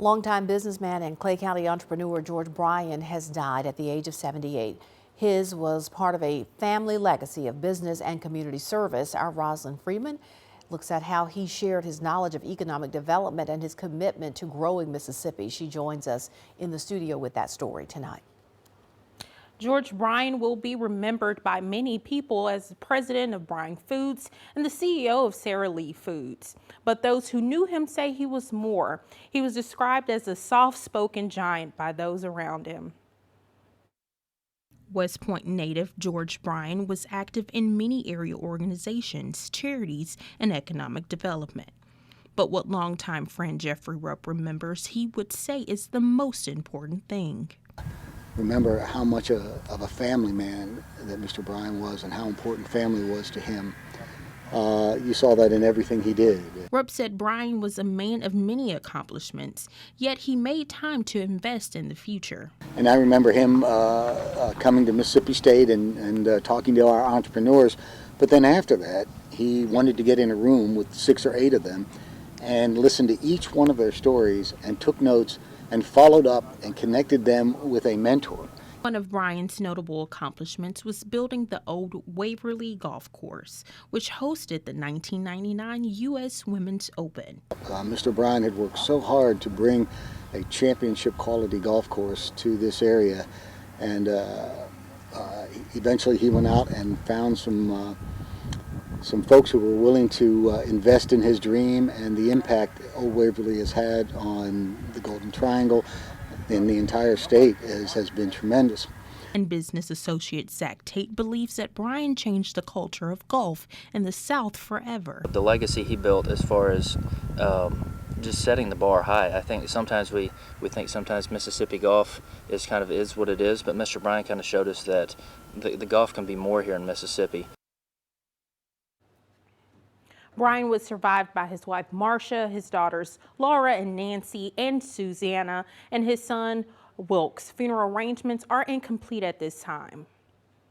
Longtime businessman and Clay County entrepreneur George Bryan has died at the age of 78. His was part of a family legacy of business and community service. Our Rosalind Freeman looks at how he shared his knowledge of economic development and his commitment to growing Mississippi. She joins us in the studio with that story tonight. George Bryan will be remembered by many people as the president of Bryan Foods and the CEO of Sara Lee Foods. But those who knew him say he was more. He was described as a soft-spoken giant by those around him. West Point native George Bryan was active in many area organizations, charities, and economic development. But what longtime friend Jeffrey Rupp remembers, he would say is the most important thing. Remember how much of a family man that Mr. Bryan was and how important family was to him. You saw that in everything he did. Rupp said Bryan was a man of many accomplishments, yet he made time to invest in the future. And I remember him coming to Mississippi State and talking to our entrepreneurs, but then after that, he wanted to get in a room with 6 or 8 of them and listen to each one of their stories and took notes and followed up and connected them with a mentor. One of Bryan's notable accomplishments was building the old Waverly Golf Course, which hosted the 1999 U.S. Women's Open. Mr. Bryan had worked so hard to bring a championship quality golf course to this area, and eventually he went out and found some folks who were willing to invest in his dream, and the impact Old Waverly has had on the Golden Triangle in the entire state has been tremendous. And business associate Zach Tate believes that Bryan changed the culture of golf in the South forever. The legacy he built as far as just setting the bar high. I think sometimes we think sometimes Mississippi golf is what it is, but Mr. Bryan kind of showed us that the golf can be more here in Mississippi. Bryan was survived by his wife Marcia, his daughters Laura and Nancy and Susanna, and his son Wilkes. Funeral arrangements are incomplete at this time.